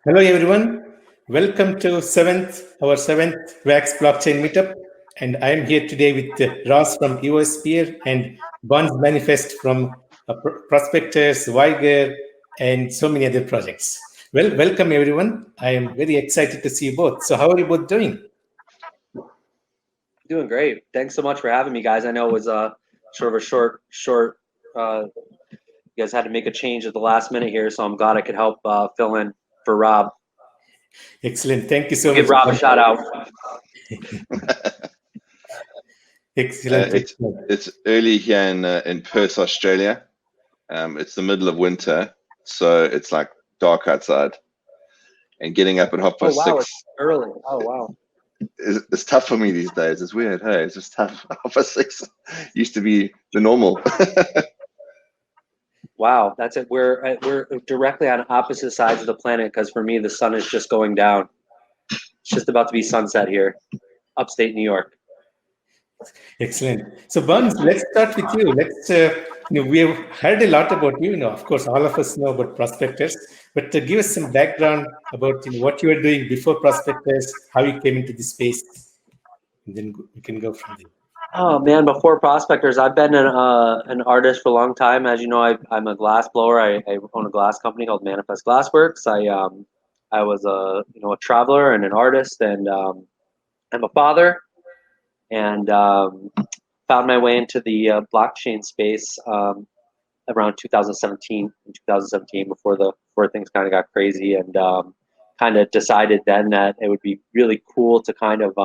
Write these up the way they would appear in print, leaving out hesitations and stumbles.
Hello, everyone. Welcome to our seventh Wax Blockchain Meetup. And I'm here today with Ross from EOSphere and Bonz Manifest from Prospectors, Vigor, and so many other projects. Well, welcome, everyone. I am very excited to see you both. So how are you both doing? Doing great. Thanks so much for having me, guys. I know it was sort of a short. You guys had to make a change at the last minute here, so I'm glad I could help fill in for Rob. Excellent. Thank you so much. Give Rob a shout out. Excellent. It's early here in Perth, Australia. It's the middle of winter, so it's like dark outside. And getting up at 6:30. Oh wow, it's early. Oh wow. It's tough for me these days. It's weird. Hey, it's just tough. 6:30 used to be the normal. Wow, that's it. We're directly on opposite sides of the planet because for me the sun is just going down. It's just about to be sunset here, upstate New York. Excellent. So, Bonz, let's start with you. We have heard a lot about you. Of course, all of us know about Prospectors, but give us some background about what you were doing before Prospectors, how you came into this space, and then we can go from there. Oh man, before Prospectors, I've been an artist for a long time. As you know, I'm a glass blower. I own a glass company called Manifest Glassworks. I was a traveler and an artist, and I'm a father, and found my way into the blockchain space around 2017. In 2017, before things kind of got crazy, and kind of decided then that it would be really cool to kind of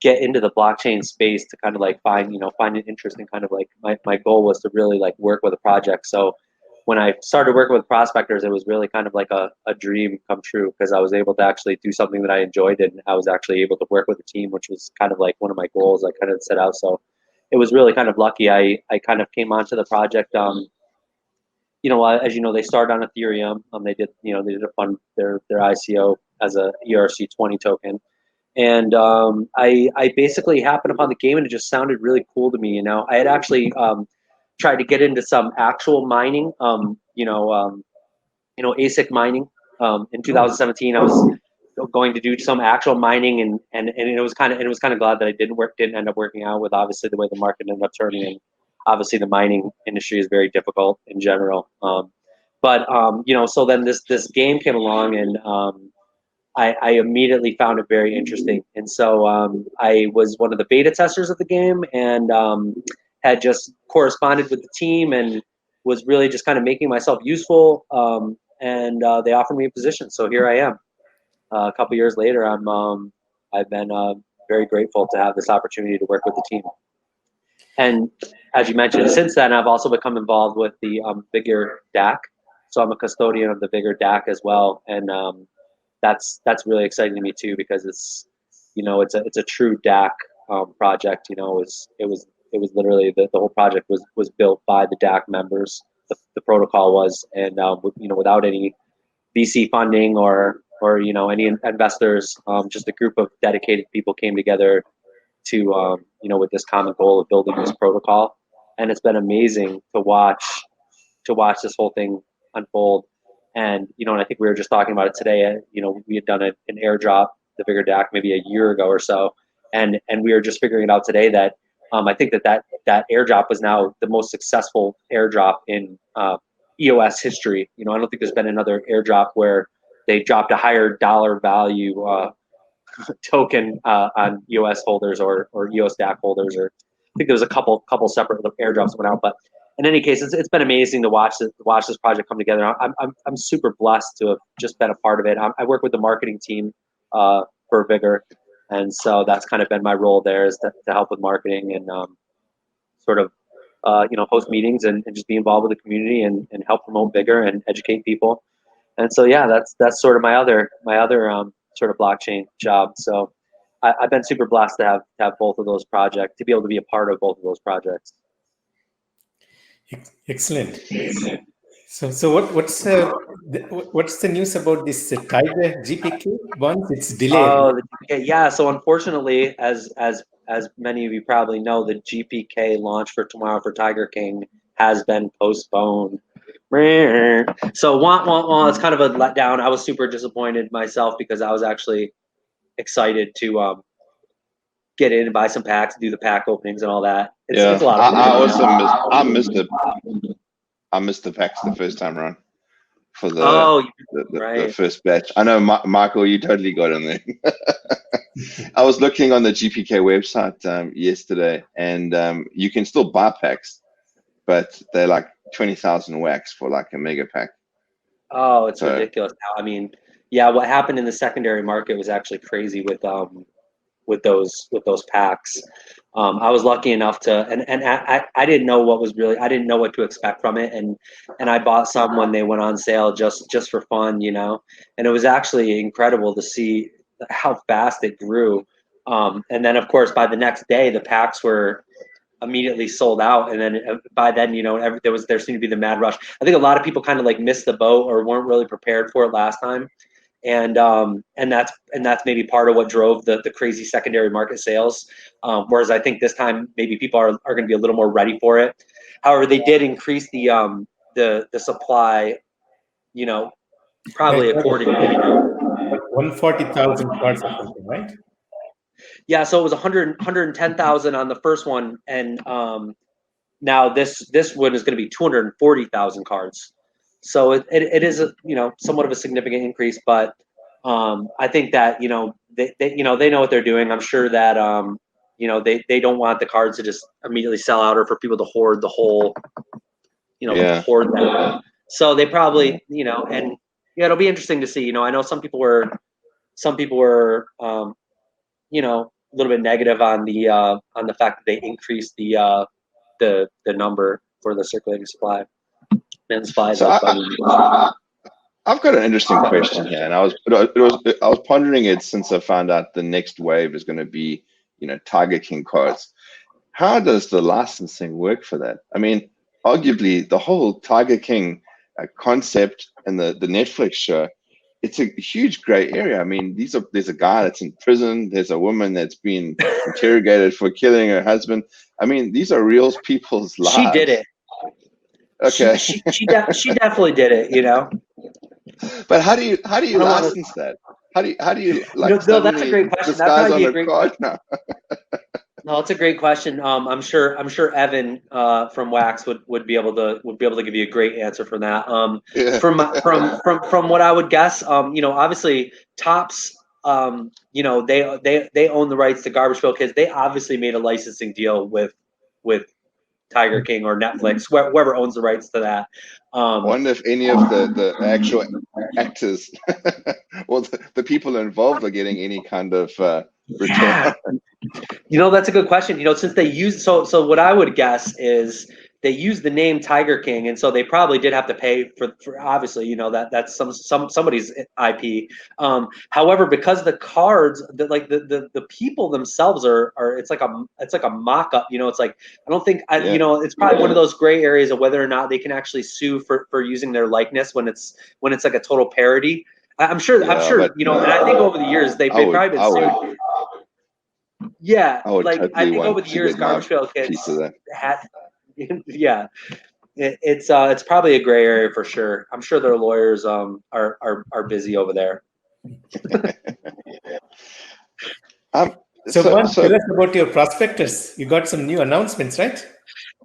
get into the blockchain space to kind of like find an interest in kind of like my goal was to really like work with a project. So when I started working with Prospectors, it was really kind of like a dream come true because I was able to actually do something that I enjoyed and I was actually able to work with a team, which was kind of like one of my goals I kind of set out. So it was really kind of lucky. I kind of came onto the project. As you know, they started on Ethereum. They did a fund their ICO as a ERC20 token. And I basically happened upon the game and it just sounded really cool to me. I had actually tried to get into some actual mining, ASIC mining. In 2017, I was going to do some actual mining, and it was kind of glad that I didn't end up working out with obviously the way the market ended up turning. And obviously, the mining industry is very difficult in general. So then this game came along and. I immediately found it very interesting. And so I was one of the beta testers of the game and had just corresponded with the team and was really just kind of making myself useful. And they offered me a position. So here I am. A couple years later, I've been very grateful to have this opportunity to work with the team. And as you mentioned, since then, I've also become involved with the Vigor DAC. So I'm a custodian of the Vigor DAC as well. And that's really exciting to me too because it's a true DAC project. It was literally the whole project was built by the DAC members. The protocol was, and without any VC funding or any investors, just a group of dedicated people came together to with this common goal of building this protocol, and it's been amazing to watch this whole thing unfold. And and I think we were just talking about it today. We had done an airdrop, the Vigor DAC, maybe a year ago or so, and we were just figuring it out today that I think that airdrop was now the most successful airdrop in EOS history. I don't think there's been another airdrop where they dropped a higher dollar value token on EOS holders or EOS DAC holders. Or I think there was a couple separate airdrops that went out, but. In any case, it's been amazing to watch this project come together. I'm super blessed to have just been a part of it. I work with the marketing team for Vigor, and so that's kind of been my role there is to help with marketing and host meetings and just be involved with the community and help promote Vigor and educate people. And so yeah, that's sort of my other sort of blockchain job. So I've been super blessed to have both of those projects, to be able to be a part of both of those projects. Excellent. So what's the news about this Tiger GPK one? It's delayed. Oh, the GPK, yeah. So unfortunately, as many of you probably know, the GPK launch for tomorrow for Tiger King has been postponed. So it's kind of a letdown. I was super disappointed myself because I was actually excited to get in and buy some packs, do the pack openings and all that. It's a lot of fun. I also missed the packs the first time around for the first batch. I know, Michael, you totally got in there. I was looking on the GPK website yesterday, and you can still buy packs, but they're like 20,000 wax for like a mega pack. Oh, it's ridiculous now. I mean, yeah, what happened in the secondary market was actually crazy with those packs. I was lucky enough to, and I didn't know what was really, I didn't know what to expect from it, and I bought some when they went on sale just for fun, you know, and it was actually incredible to see how fast it grew. And then of course by the next day the packs were immediately sold out, and then by then, you know, there seemed to be the mad rush. I think a lot of people kind of like missed the boat or weren't really prepared for it last time, and that's maybe part of what drove the crazy secondary market sales. Whereas I think this time maybe people are going to be a little more ready for it. However, they did increase the supply, you know, probably accordingly. 140,000 cards or something, right? Yeah, so it was 110,000 on the first one, and now this one is going to be 240,000 cards. So it is a, you know, somewhat of a significant increase, but I think that, you know, they know what they're doing. I'm sure that you know, they don't want the cards to just immediately sell out or for people to hoard the whole, you know, hoard them. So they probably, you know, and yeah, it'll be interesting to see. You know, I know some people were you know, a little bit negative on the fact that they increased the number for the circulating supply. And supply. So I've got an interesting question here, and I was pondering it since I found out the next wave is going to be, you know, Tiger King cards. How does the licensing work for that? I mean, arguably the whole Tiger King concept and the Netflix show, it's a huge gray area. I mean, there's a guy that's in prison. There's a woman that's been interrogated for killing her husband. I mean, these are real people's lives. She did it. Okay. She definitely did it, you know. But how do you license that? How do you like? No, that's a great question. That'd probably be a great card now. No, it's a great question. I'm sure Evan from Wax would be able to give you a great answer for that. From what I would guess, you know, obviously Topps, you know, they own the rights to Garbage Pail Kids. They obviously made a licensing deal with Tiger King or Netflix, whoever owns the rights to that. I wonder if any of the actual actors or the people involved are getting any kind of return. Yeah. You know, that's a good question. You know, since they use so what I would guess is they use the name Tiger King, and so they probably did have to pay for obviously, you know, that's somebody's IP. However, because the cards, the people themselves are it's like a mock-up. You know, it's like I don't think you know, it's probably one of those gray areas of whether or not they can actually sue for using their likeness when it's like a total parody. I'm sure, you know, and I think over the years they've probably been sued. Yeah, like totally I think over the years, Garbage Pail Kids had, yeah, it's probably a gray area for sure. I'm sure their lawyers are busy over there. So tell us about your Prospectors. You got some new announcements, right?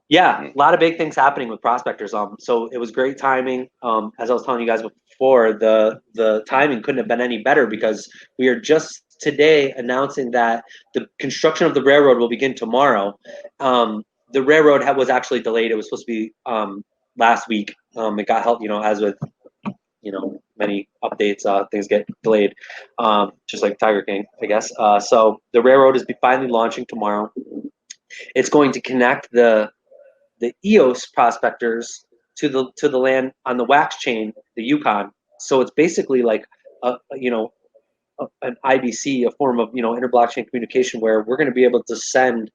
Yeah, a lot of big things happening with Prospectors. So it was great timing. As I was telling you guys before, the timing couldn't have been any better because we are just today announcing that the construction of the railroad will begin tomorrow. The railroad was actually delayed. It was supposed to be last week. It got help, you know, as with, you know, many updates, things get delayed, just like Tiger King, I guess. So the railroad is finally launching tomorrow. It's going to connect the EOS prospectors to the land on the wax chain, the Yukon. So it's basically like you know, an IBC, a form of, you know, interblockchain communication, where we're going to be able to send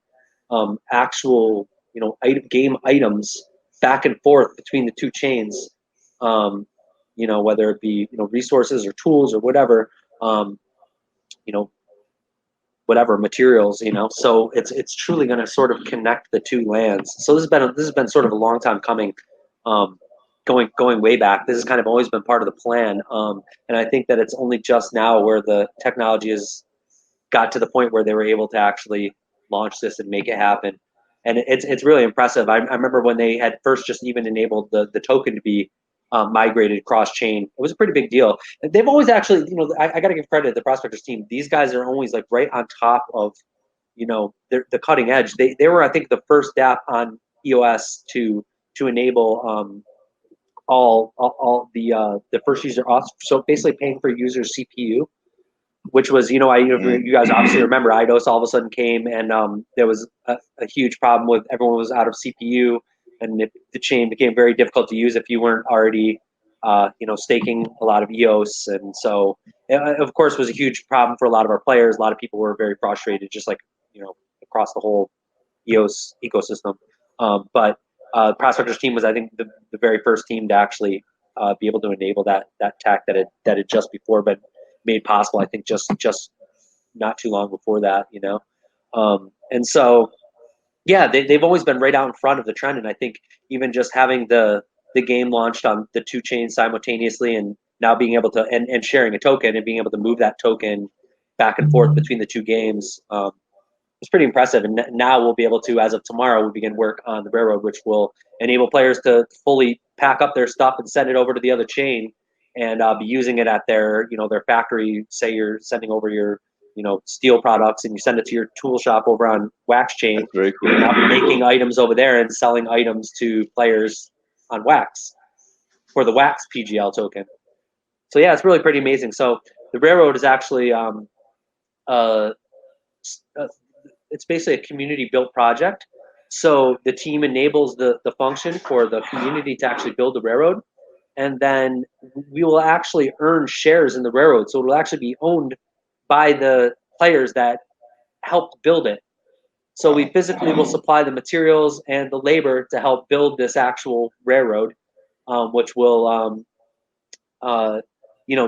actual, you know, game items back and forth between the two chains. You know, whether it be, you know, resources or tools or whatever. You know, whatever materials, So it's truly going to sort of connect the two lands. So this has been sort of a long time coming, going way back. This has kind of always been part of the plan, and I think that it's only just now where the technology has got to the point where they were able to actually launch this and make it happen. And it's really impressive. I remember when they had first just even enabled the token to be migrated cross chain. It was a pretty big deal. They've always actually, I got to give credit to the Prospectors team. These guys are always like right on top of, the cutting edge. They were, I think, the first DApp on EOS to enable all the first user auth. So basically paying for users CPU, which was, you guys obviously remember IDOS all of a sudden came, and there was a huge problem with everyone was out of CPU, and the chain became very difficult to use if you weren't already, staking a lot of EOS. And so, of course, it was a huge problem for a lot of our players. A lot of people were very frustrated, just like, across the whole EOS ecosystem. But Prospectors team was, I think, the very first team to actually be able to enable that tech that had just before been made possible, I think, just not too long before that, and so, yeah, they've always been right out in front of the trend. And I think even just having the game launched on the two chains simultaneously, and now being able to and sharing a token and being able to move that token back and forth between the two games, it's pretty impressive. And now we'll be able to, as of tomorrow, we'll begin work on the railroad, which will enable players to fully pack up their stuff and send it over to the other chain, and be using it at their, their factory. Say you're sending over your, steel products, and you send it to your tool shop over on Wax Chain. That's very cool. You're now making items over there and selling items to players on Wax for the Wax PGL token. So yeah, it's really pretty amazing. So the railroad is actually it's basically a community-built project. So the team enables the function for the community to actually build the railroad, and then we will actually earn shares in the railroad. So it will actually be owned by the players that helped build it. So we physically will supply the materials and the labor to help build this actual railroad, which will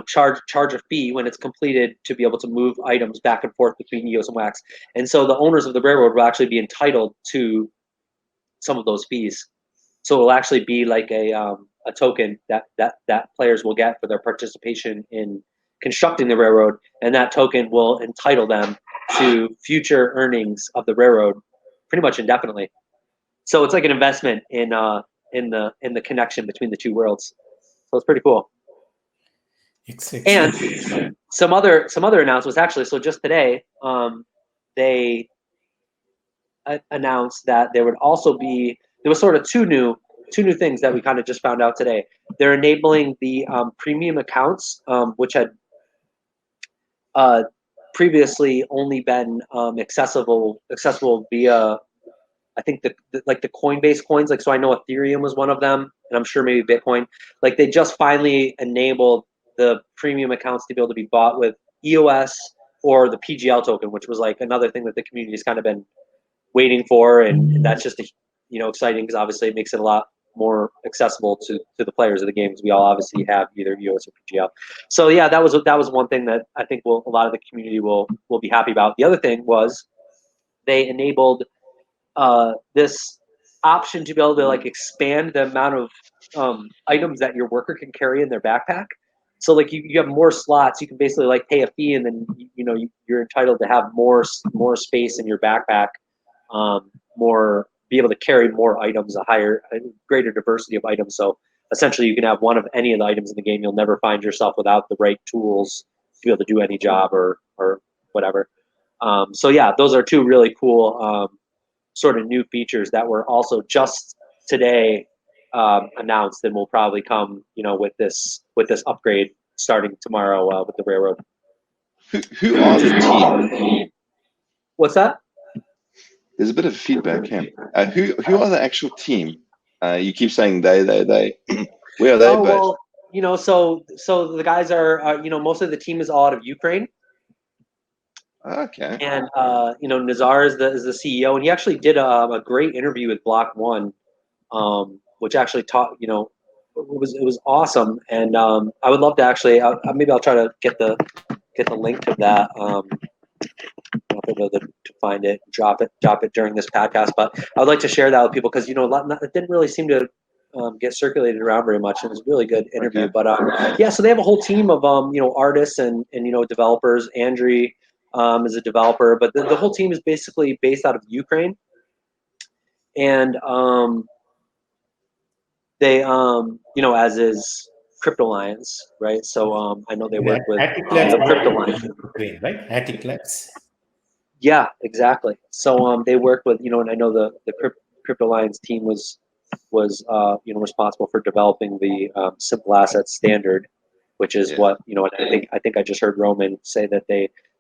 charge a fee when it's completed to be able to move items back and forth between EOS and Wax. And so the owners of the railroad will actually be entitled to some of those fees. So it will actually be like a token that players will get for their participation in constructing the railroad, and that token will entitle them to future earnings of the railroad pretty much indefinitely. So it's like an investment in the connection between the two worlds. So it's pretty cool. And some other announcements actually. So just today, they announced that there would also be, there was sort of two new things that we kind of just found out today. They're enabling the premium accounts, which had previously only been accessible via, I think the Coinbase coins. Like, so I know Ethereum was one of them, and I'm sure maybe Bitcoin. Like, they just finally enabled the premium accounts to be able to be bought with EOS or the PGL token, which was like another thing that the community has kind of been waiting for, and that's just exciting, because obviously it makes it a lot more accessible to the players of the games. We all obviously have either EOS or PGL. So yeah, that was one thing that I think a lot of the community will be happy about. The other thing was they enabled this option to be able to like expand the amount of items that your worker can carry in their backpack. So like you have more slots. You can basically like pay a fee, and then you're entitled to have more space in your backpack, be able to carry more items, a greater diversity of items. So essentially, you can have one of any of the items in the game. You'll never find yourself without the right tools to be able to do any job or whatever. So yeah, those are two really cool sort of new features that were also just today announced, and will probably come with this upgrade starting tomorrow with the railroad. Who are the team? What's that? There's a bit of feedback here. Who are the actual team? You keep saying they. Where are they based? Well, so the guys are most of the team is all out of Ukraine. Okay. And Nazar is the CEO, and he actually did a great interview with Block One, which actually taught it was awesome. And I would love to actually maybe I'll try to get the link to that I'll be able to find it, drop it during this podcast. But I would like to share that with people because, you know, it didn't really seem to get circulated around very much. It was a really good interview. Okay. But yeah, so they have a whole team of you know, artists and you know, developers. Andrew is a developer, but the whole team is basically based out of Ukraine, and they you know, as is Crypto Lions, right? So I know they work with the Crypto Lions, right? Attic Labs. Yeah, exactly. So they worked with, you know, and I know the Crypto Lions team was you know, responsible for developing the simple asset standard, which is what, you know, and I think I just heard Roman say that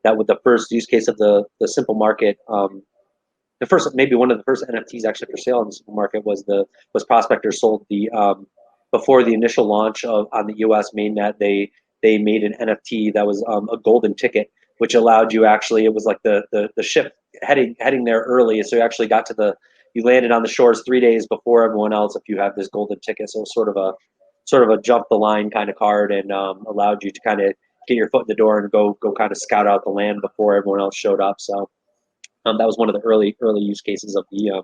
that with the first use case of the simple market, the first, maybe one of the first NFTs actually for sale in the simple market was Prospectors sold the before the initial launch on the US mainnet. They made an NFT that was a golden ticket, which allowed you actually, it was like the ship heading there early, so you actually got to you landed on the shores 3 days before everyone else if you have this golden ticket. So it was sort of a jump the line kind of card, and allowed you to kind of get your foot in the door and go kind of scout out the land before everyone else showed up. So that was one of the early use cases of the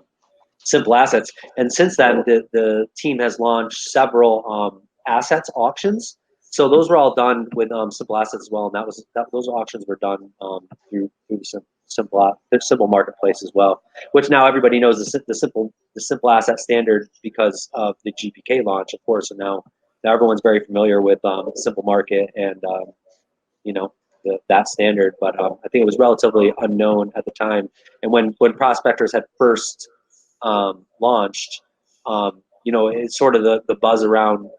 simple assets. And since then, the team has launched several assets auctions. So those were all done with simple assets as well, and those auctions were done through the simple marketplace as well. Which now everybody knows the simple asset standard because of the GPK launch, of course. And now everyone's very familiar with simple market and you know, that standard. But I think it was relatively unknown at the time. And when Prospectors had first launched, you know, it's sort of the buzz around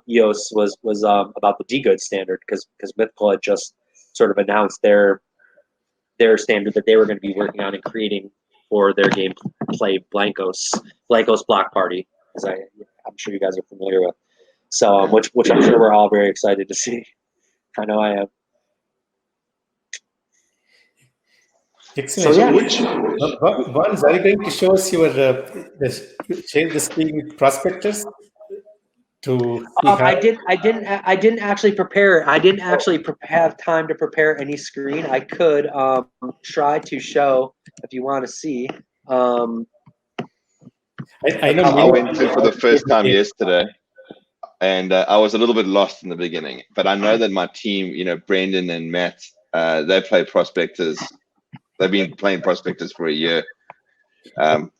EOS was about the D-Good standard because Mythical had just sort of announced their standard that they were going to be working on and creating for their game play Blankos Block Party, as I'm sure you guys are familiar with. So which I'm sure we're all very excited to see. I know I am. Excellent. So, yeah. Bonz, are you going to show us your share the screen with Prospectors? I didn't actually prepare. I didn't actually have time to prepare any screen. I could try to show if you want to see. I know I went to for the first time yesterday, and I was a little bit lost in the beginning. But I know that my team, you know, Brandon and Matt, they play Prospectors. They've been playing Prospectors for a year.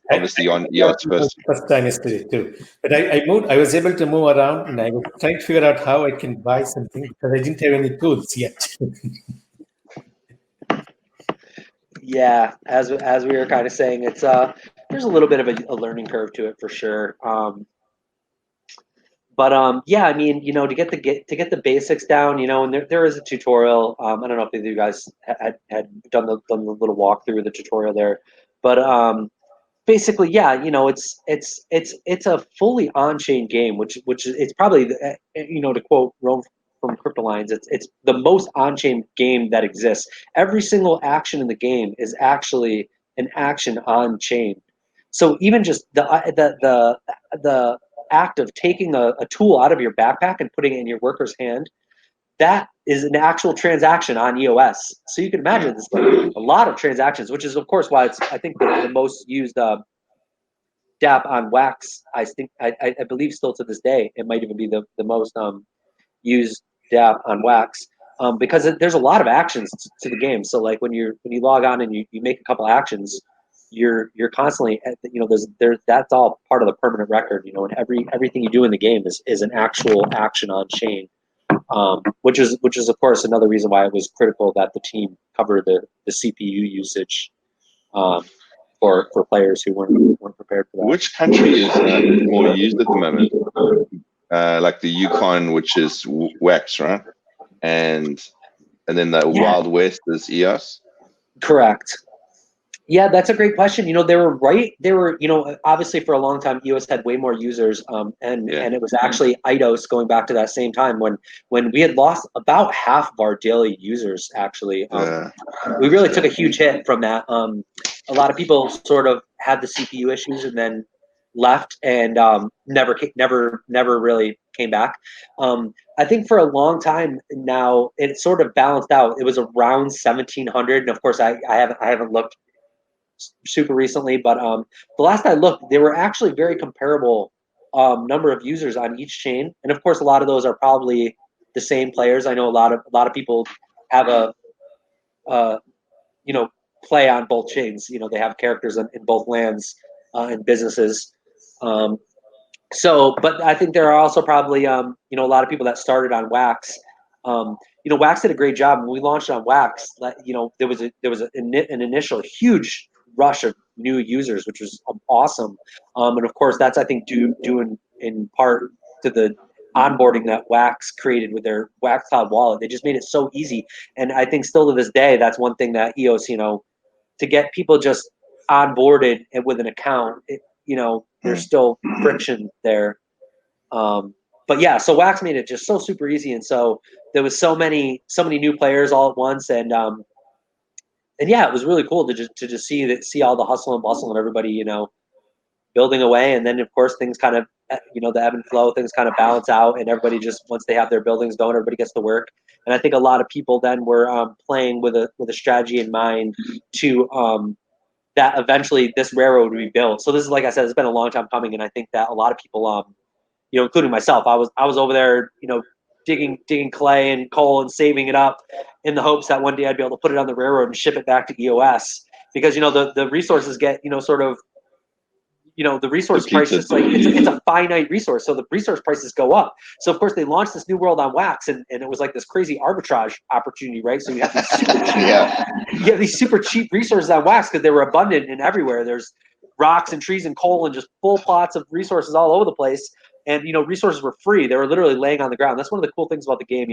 Obviously on EOS first time yesterday too. But I was able to move around, and I was trying to figure out how I can buy something because I didn't have any tools yet. Yeah, as we were kind of saying, it's there's a little bit of a learning curve to it for sure. But yeah, I mean, you know, to get the basics down, you know, and there is a tutorial. I don't know if either of you guys had done the little walkthrough of the tutorial there, but basically, yeah, you know, it's a fully on-chain game, which it's probably, you know, to quote Rome from Crypto Lions, it's the most on-chain game that exists. Every single action in the game is actually an action on-chain. So even just the act of taking a tool out of your backpack and putting it in your worker's hand, that is an actual transaction on EOS. So you can imagine it's like a lot of transactions, which is of course why it's, I think, the most used DApp on Wax. I believe still to this day it might even be the most used DApp on Wax, because there's a lot of actions to the game. So like when you log on and you make a couple actions, you're constantly, you know, there's that's all part of the permanent record, you know, and everything you do in the game is an actual action on chain, which is of course another reason why it was critical that the team cover the CPU usage for players who weren't prepared for that. Which country is more used at the moment? Like the Yukon, which is Wax, right? And then the Wild West is EOS. Correct. Yeah, that's a great question. You know, they were, you know, obviously for a long time, EOS had way more users, and it was actually IDOS going back to that same time when we had lost about half of our daily users, actually. We really took a huge hit from that. A lot of people sort of had the CPU issues and then left and never really came back. I think for a long time now, it sort of balanced out. It was around 1,700, and of course, I haven't looked super recently, but the last I looked, they were actually very comparable number of users on each chain, and of course, a lot of those are probably the same players. I know a lot of people have a play on both chains. They have characters in both lands and businesses. But I think there are also probably a lot of people that started on Wax. Wax did a great job when we launched on Wax. There was an initial huge rush of new users, which was awesome. And of course, that's I think due in part to the onboarding that Wax created with their Wax Cloud wallet. They just made it so easy, and I think still to this day, that's one thing that EOS, to get people just onboarded with an account. There's still friction there. But yeah, so Wax made it just so super easy, and so there was so many new players all at once, and yeah, it was really cool to just see all the hustle and bustle and everybody building away, and then of course things kind of the ebb and flow, things kind of balance out, and everybody just once they have their buildings going, everybody gets to work. And I think a lot of people then were playing with a strategy in mind to that eventually this railroad would be built. So this is, like I said, it's been a long time coming, and I think that a lot of people, including myself, I was over there, digging clay and coal and saving it up in the hopes that one day I'd be able to put it on the railroad and ship it back to EOS, because the resources get sort of the resource prices, like it's a finite resource, so the resource prices go up. So of course they launched this new world on Wax, and it was like this crazy arbitrage opportunity, right? So you have these super cheap, you have these super cheap resources on Wax because they were abundant and everywhere. There's rocks and trees and coal and just full plots of resources all over the place. And resources were free. They were literally laying on the ground. That's one of the cool things about the game.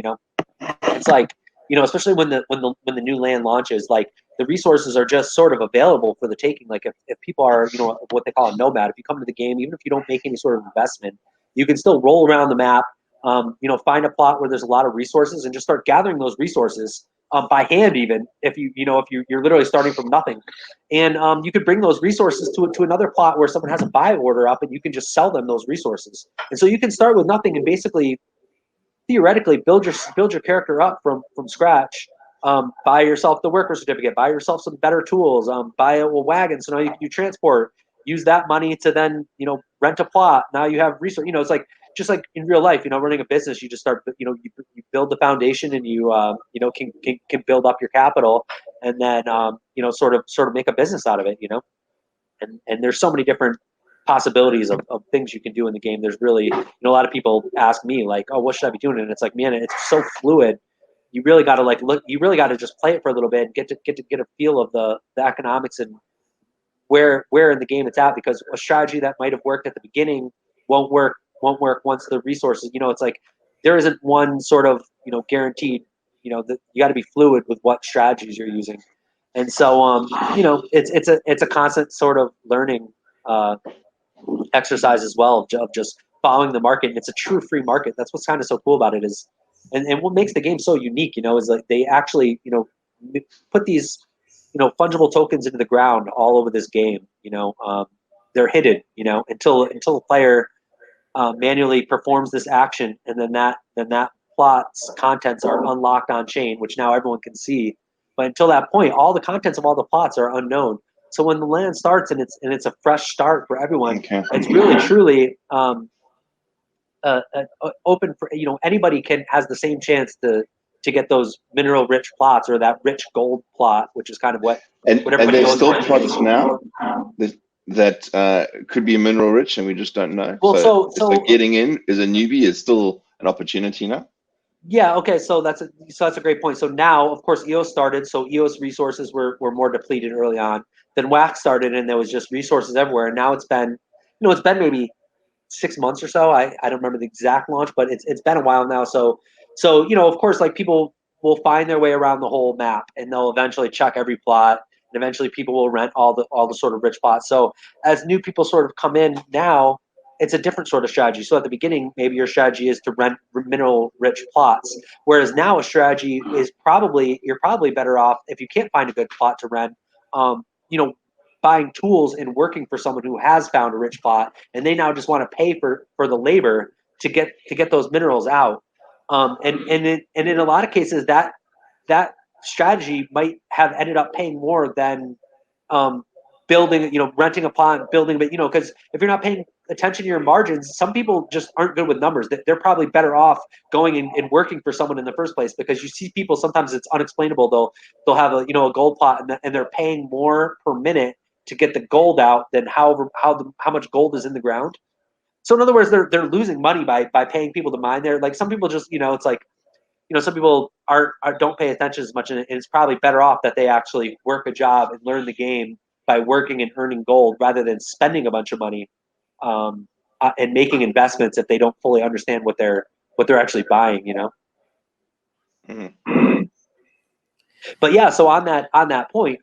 It's like especially when the new land launches, like the resources are just sort of available for the taking. Like if people are what they call a nomad, if you come to the game, even if you don't make any sort of investment, you can still roll around the map, find a plot where there's a lot of resources and just start gathering those resources by hand, even if you're literally starting from nothing. And you could bring those resources to another plot where someone has a buy order up, and you can just sell them those resources. And so you can start with nothing and basically theoretically build your character up from scratch. Buy yourself the worker certificate, buy yourself some better tools, buy a wagon, so now you can do transport, use that money to then rent a plot. Now you have resource. It's like just like in real life, running a business, you just start, you build the foundation, and you can build up your capital, and then sort of make a business out of it, and there's so many different possibilities of things you can do in the game. There's really, a lot of people ask me like, oh, what should I be doing? And it's like, man, it's so fluid. You really got to look. You really got to just play it for a little bit and get a feel of the economics and where in the game it's at. Because a strategy that might have worked at the beginning won't work once the resources. It's like there isn't one sort of guaranteed. That you got to be fluid with what strategies you're using. And so it's a constant sort of learning exercise as well of just following the market. And it's a true free market. That's what's kind of so cool about it is. And what makes the game so unique, is like they actually, put these, fungible tokens into the ground all over this game. They're hidden, until the player manually performs this action, and then that plot's contents are unlocked on chain, which now everyone can see. But until that point, all the contents of all the plots are unknown. So when the land starts and it's a fresh start for everyone, it's really truly open for anybody has the same chance to get those mineral rich plots or that rich gold plot, which is kind of what everybody there's goes still plots now that could be mineral rich and we just don't know. Well, so getting in as a newbie is still an opportunity now. Yeah, okay, so that's a great point. So now, of course, EOS started, so EOS resources were more depleted early on. Then Wax started, and there was just resources everywhere. And now it's been maybe 6 months or so. I don't remember the exact launch, but it's been a while now. So of course, like people will find their way around the whole map, and they'll eventually check every plot, and eventually people will rent all the sort of rich plots. So as new people sort of come in now, it's a different sort of strategy. So at the beginning, maybe your strategy is to rent mineral rich plots, whereas now a strategy is you're probably better off if you can't find a good plot to rent. Buying tools and working for someone who has found a rich plot, and they now just want to pay for the labor to get those minerals out. And in a lot of cases, that strategy might have ended up paying more than building, renting a pond, building, but because if you're not paying attention to your margins, some people just aren't good with numbers. They're probably better off going and working for someone in the first place, because you see people, sometimes it's unexplainable. They'll have a gold plot, and they're paying more per minute to get the gold out than how much gold is in the ground. So in other words, they're losing money by paying people to mine there. Like some people just, it's like, some people don't pay attention as much, and it's probably better off that they actually work a job and learn the game by working and earning gold, rather than spending a bunch of money and making investments if they don't fully understand what they're actually buying. Mm-hmm. But yeah, so on that point,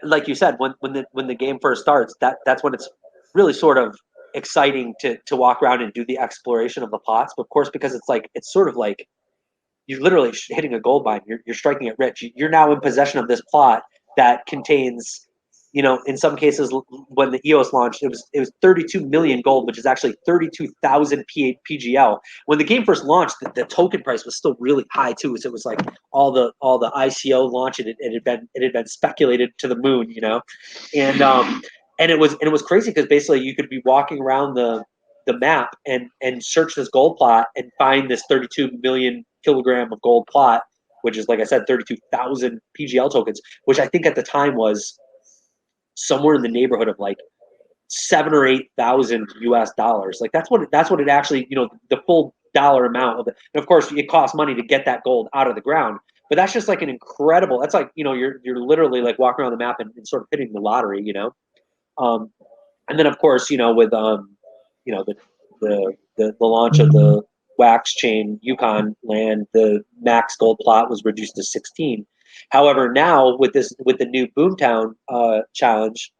like you said, when the game first starts, that's when it's really sort of exciting to walk around and do the exploration of the plots. But of course, because it's sort of like you're literally hitting a gold mine. You're striking it rich. You're now in possession of this plot that contains, in some cases, when the EOS launched, it was 32 million gold, which is actually 32,000 PGL. When the game first launched, the token price was still really high too. So it was like all the ICO launch, it had been speculated to the moon, and it was crazy, because basically you could be walking around the map and search this gold plot and find this 32 million kilogram of gold plot, which is, like I said, 32,000 PGL tokens, which I think at the time was somewhere in the neighborhood of like $7,000 or $8,000 US. Like that's what it actually, the full dollar amount of it. And of course, it costs money to get that gold out of the ground. But that's just like an incredible. That's like, you're literally like walking around the map and sort of hitting the lottery, And then of course, with the launch of the wax chain Yukon land, the max gold plot was reduced to 16. However, now with the new Boomtown challenge,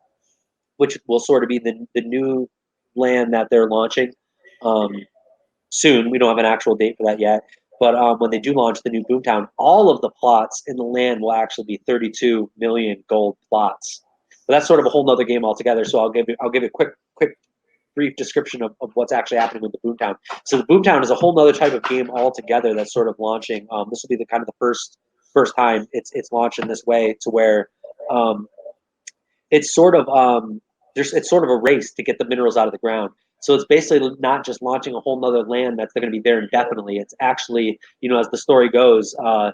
which will sort of be the new land that they're launching soon. We don't have an actual date for that yet, but when they do launch the new Boomtown, all of the plots in the land will actually be 32 million gold plots. But that's sort of a whole nother game altogether. So I'll give you a quick brief description of what's actually happening with the Boomtown. So the Boomtown is a whole nother type of game altogether that's sort of launching. This will be the kind of the first time it's launched in this way, to where it's sort of it's sort of a race to get the minerals out of the ground. So it's basically not just launching a whole nother land that's going to be there indefinitely. It's actually, as the story goes, the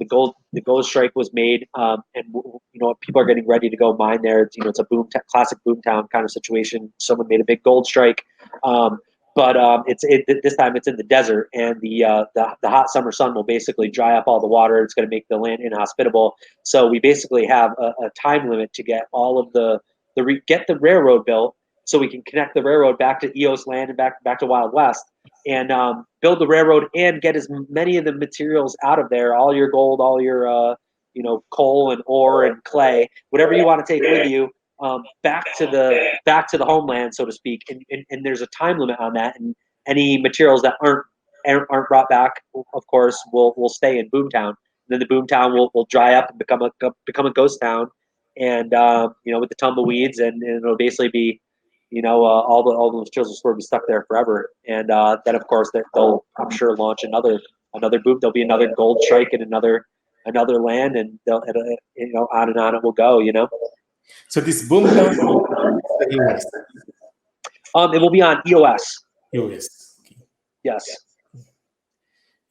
gold strike was made, and people are getting ready to go mine there. It's a classic Boomtown kind of situation. Someone made a big gold strike, but this time it's in the desert, and the hot summer sun will basically dry up all the water. It's going to make the land inhospitable. So we basically have a time limit to get all of get the railroad built, so we can connect the railroad back to EOS land and back to Wild West, and build the railroad and get as many of the materials out of there, all your gold, all your coal and ore and clay, whatever you want to take with you, back to the homeland, so to speak. And there's a time limit on that, and any materials that aren't brought back, of course, will stay in Boomtown. And then the Boomtown will dry up and become a ghost town, and with the tumbleweeds, and it'll basically be all the materials will sort of be stuck there forever. And then of course they'll, I'm sure, launch another boom. There'll be another gold strike in another land, and they'll on and on it will go. So this Boomtown is the US. It will be on EOS. US. Okay. Yes.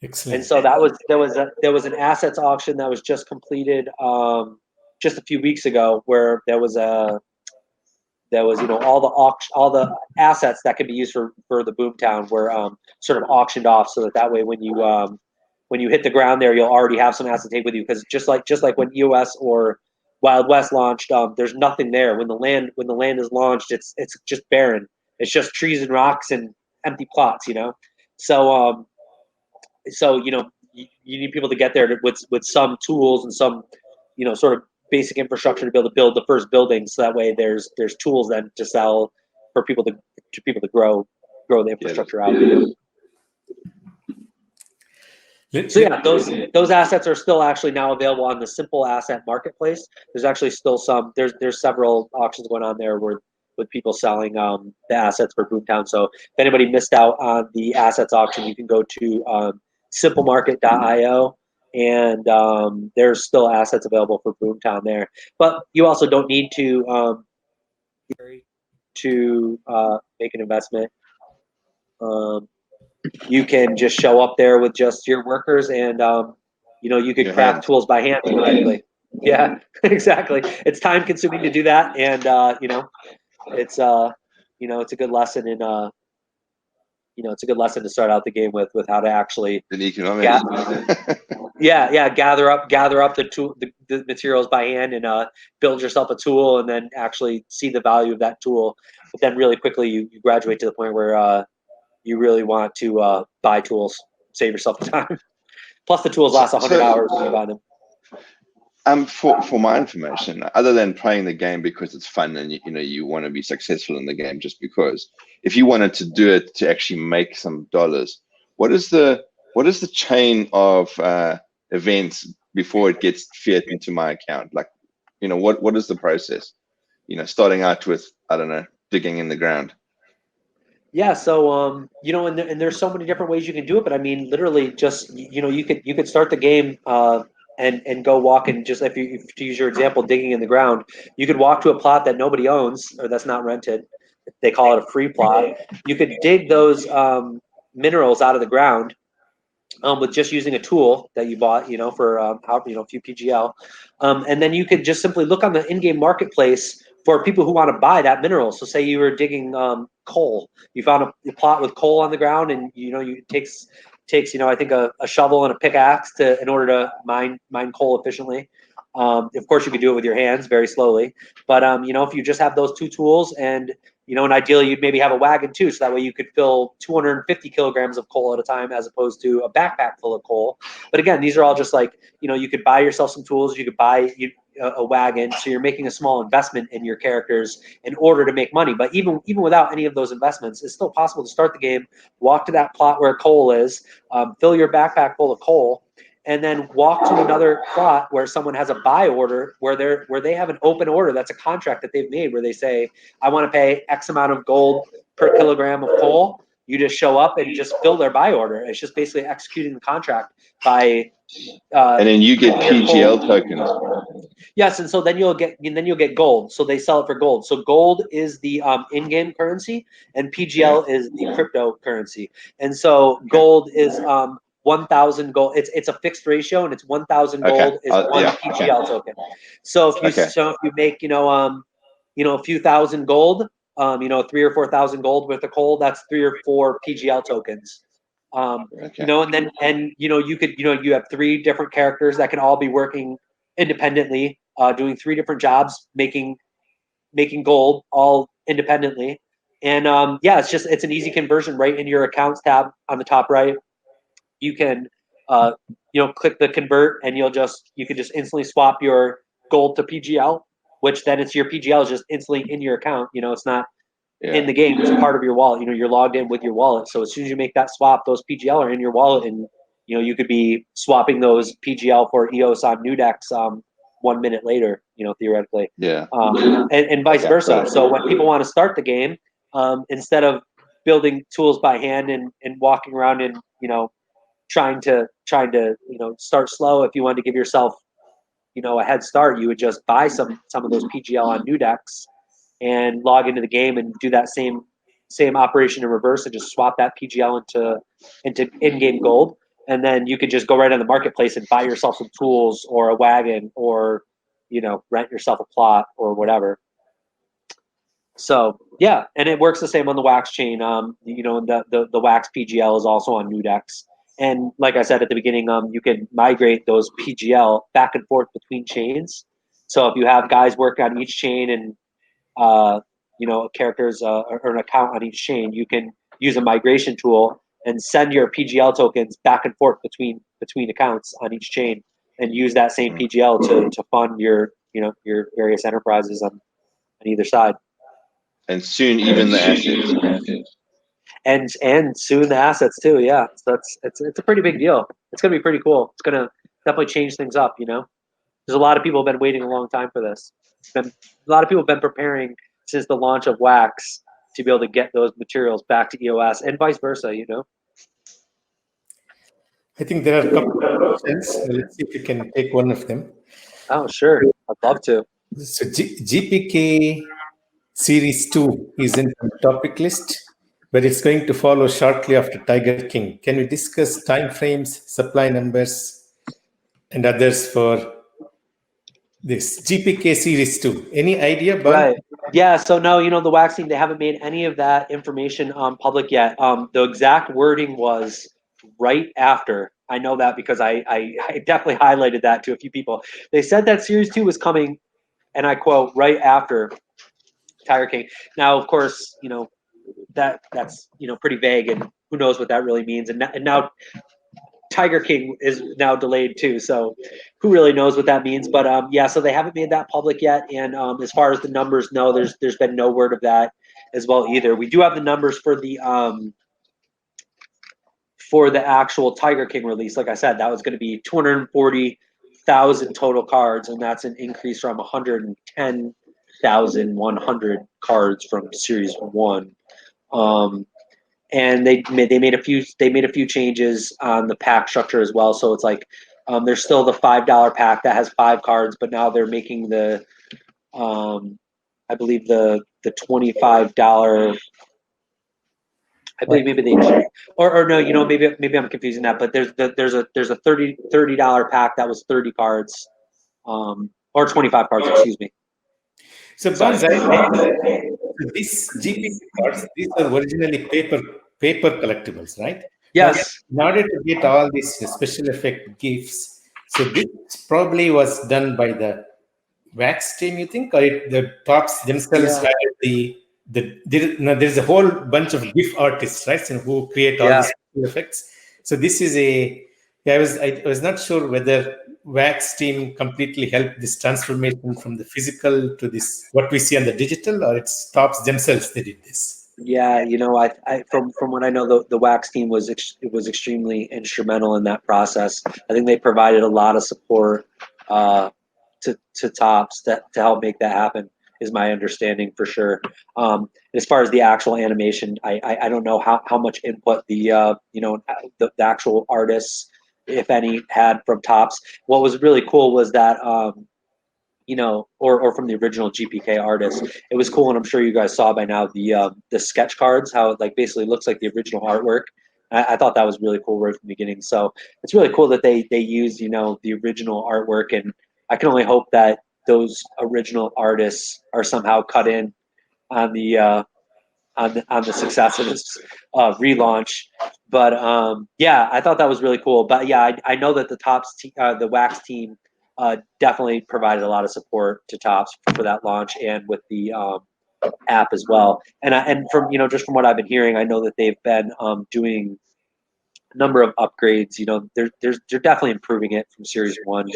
Excellent. And so there was an assets auction that was just completed just a few weeks ago, where there was all the assets that could be used for the Boomtown were sort of auctioned off, so that way when you hit the ground there, you'll already have some assets to take with you, because just like when EOS or Wild West launched, there's nothing there. When the land is launched, it's just barren. It's just trees and rocks and empty plots, So you need people to get there with some tools and some sort of basic infrastructure to be able to build the first building, so that way there's tools then to sell for people to grow the infrastructure out. So yeah, those assets are still actually now available on the Simple Asset Marketplace. There's actually still some. There's several auctions going on there where with people selling the assets for Boomtown. So if anybody missed out on the assets auction, you can go to simplemarket.io, and there's still assets available for Boomtown there. But you also don't need to make an investment. You can just show up there with just your workers, and you could craft tools by hand theoretically. Yeah, exactly. It's time consuming to do that, and it's it's a good lesson in it's a good lesson to start out the game with how to actually in economics. gather up the materials by hand, and build yourself a tool, and then actually see the value of that tool. But then really quickly you graduate to the point where you really want to buy tools, save yourself the time. Plus the tools last 100 hours when you buy them. For my information, other than playing the game because it's fun and you want to be successful in the game just because, if you wanted to do it to actually make some dollars, what is the chain of events before it gets fiat into my account? Like, what is the process? Starting out with, I don't know, digging in the ground. Yeah, so and there's so many different ways you can do it, but I mean, literally, just you could start the game and go walk, and just if to use your example, digging in the ground, you could walk to a plot that nobody owns or that's not rented. They call it a free plot. You could dig those minerals out of the ground with just using a tool that you bought, for a few PGL, and then you could just simply look on the in-game marketplace for people who want to buy that mineral. So say you were digging coal, you found a plot with coal on the ground, and it takes I think a shovel and a pickaxe in order to mine coal efficiently. Of course, you could do it with your hands very slowly, but if you just have those two tools, and ideally you'd maybe have a wagon too, so that way you could fill 250 kilograms of coal at a time as opposed to a backpack full of coal. But again, these are all just like, you could buy yourself some tools, you could buy a wagon, so you're making a small investment in your characters in order to make money. But even without any of those investments, it's still possible to start the game, walk to that plot where coal is, fill your backpack full of coal, and then walk to another plot where someone has a buy order, where they have an open order. That's a contract that they've made where they say, I want to pay X amount of gold per kilogram of coal. You just show up and just fill their buy order. It's just basically executing the contract by and then you get PGL tokens. Yes, and so then you'll get gold. So they sell it for gold. So gold is the in-game currency, and PGL is the cryptocurrency. And so gold is 1,000 gold. It's a fixed ratio, and it's 1,000 gold is one PGL token. So if you make a few thousand gold, 3,000 or 4,000 gold worth of coal, that's 3 or 4 PGL tokens. And you have 3 different characters that can all be working independently, doing 3 different jobs, making gold all independently. And it's an easy conversion right in your accounts tab on the top right. You can click the convert, and you can just instantly swap your gold to PGL, which then your PGL is just instantly in your account. It's not in the game, it's a part of your wallet. You're logged in with your wallet. So as soon as you make that swap, those PGL are in your wallet, and you could be swapping those PGL for EOS on new decks 1 minute later, theoretically. Yeah. And vice versa. So when people want to start the game, instead of building tools by hand and walking around and trying to start slow, if you want to give yourself a head start, you would just buy some of those PGL on new decks and log into the game and do that same operation in reverse, and just swap that PGL into in-game gold. And then you could just go right on the marketplace and buy yourself some tools or a wagon, or rent yourself a plot or whatever. So yeah, and it works the same on the Wax chain. The Wax PGL is also on new decks. And like I said at the beginning, you can migrate those PGL back and forth between chains. So if you have guys working on each chain, and characters or an account on each chain, you can use a migration tool and send your PGL tokens back and forth between accounts on each chain, and use that same PGL to fund your various enterprises on either side. And soon even the assets. And soon the assets too, yeah. So it's a pretty big deal. It's gonna be pretty cool. It's gonna definitely change things up. There's a lot of people have been waiting a long time for this. A lot of people have been preparing since the launch of Wax to be able to get those materials back to EOS and vice versa, you know? I think there are a couple of questions. Let's see if we can take one of them. Oh, sure. I'd love to. So GPK Series 2 is in the topic list, but it's going to follow shortly after Tiger King. Can we discuss timeframes, supply numbers, and others for this GPK Series 2? Any idea, Bon? Right. Yeah. So no, you know, the Wax team, they haven't made any of that information public yet. The exact wording was right after. I know that because I definitely highlighted that to a few people. They said that Series 2 was coming, and I quote, right after Tiger King. Now, of course, you know, that's, you know, pretty vague, and who knows what that really means. And now Tiger King is now delayed too, so who really knows what that means? But yeah, so they haven't made that public yet. And as far as the numbers, no, there's been no word of that as well either. We do have the numbers for the actual Tiger King release. Like I said, that was going to be 240,000 total cards, and that's an increase from 110,100 cards from Series 1. And they made a few changes on the pack structure as well. So it's like there's still the $5 pack that has 5 cards, but now they're making the I believe the $25. I believe maybe they or no, you know, maybe I'm confusing that, but there's a $30 pack that was 30 cards, or 25 cards, excuse me. So Bonz, these GPK cards, these are originally paper collectibles, right? Yes. Now, in order to get all these special effect gifts, so this probably was done by the Wax team, you think, or the tops themselves had there's a whole bunch of GIF artists, right, who create all these special effects. So this is I was not sure whether Wax team completely helped this transformation from the physical to this what we see on the digital, or it's tops themselves they did this. Yeah, you know, I from what I know, the Wax team was extremely instrumental in that process. I think they provided a lot of support to Tops to help make that happen, is my understanding for sure. As far as the actual animation, I don't know how much input the you know, the actual artists, if any, had from Tops. What was really cool was that you know, or from the original GPK artist. It was cool, and I'm sure you guys saw by now the sketch cards, how it like basically looks like the original artwork. I thought that was really cool right from the beginning. So it's really cool that they use, you know, the original artwork, and I can only hope that those original artists are somehow cut in on the success of this relaunch. But yeah, I thought that was really cool. But yeah, I know that the Wax team definitely provided a lot of support to Tops for that launch and with the app as well. And from, you know, just from what I've been hearing, I know that they've been doing a number of upgrades. You know, they're definitely improving it from Series 1.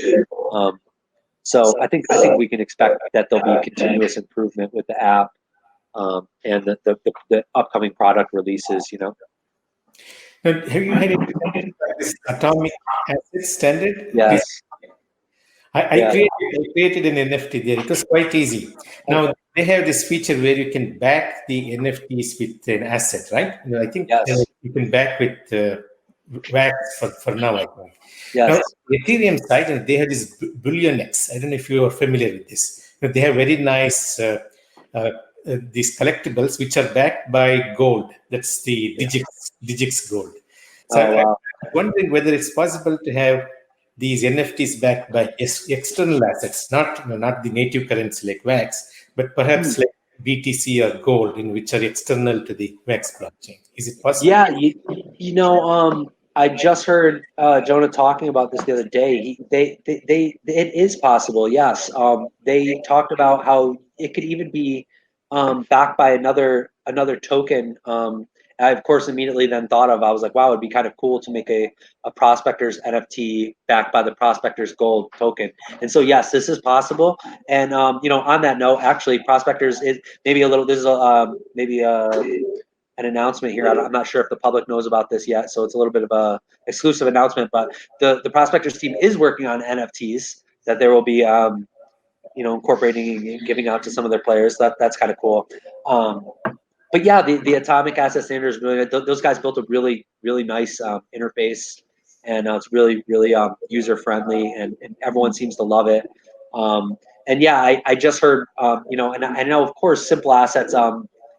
So I think we can expect that there'll be continuous improvement with the app and the upcoming product releases. You know. Now, have you had this atomic asset standard? Yes. I created an NFT there. It was quite easy. Now they have this feature where you can back the NFTs with an asset, right? You know, I think you can back with Wax for now, I think. Yes. Now, the Ethereum side, and they have this BullionX. I don't know if you are familiar with this. But they have very nice these collectibles which are backed by gold. That's the Digix gold. So I'm wondering whether it's possible to have these NFTs backed by external assets, not the native currency like Wax, but perhaps like BTC or gold, in which are external to the Wax blockchain. Is it possible? Yeah, you know, I just heard Jonah talking about this the other day. It is possible. Yes, they talked about how it could even be backed by another token. I, of course, immediately then thought of, I was like, wow, it'd be kind of cool to make a Prospectors NFT backed by the Prospectors Gold token. And so, yes, this is possible. And, you know, on that note, actually, Prospectors is maybe a little, this is an announcement here. I'm not sure if the public knows about this yet, so it's a little bit of a exclusive announcement, but the Prospectors team is working on NFTs that there will be incorporating and giving out to some of their players. That's kind of cool. But yeah, the atomic asset standard is really good. Those guys built a really, really nice interface, and it's really, really user friendly, and everyone seems to love it. And yeah, I just heard, and I know, of course, Simple Assets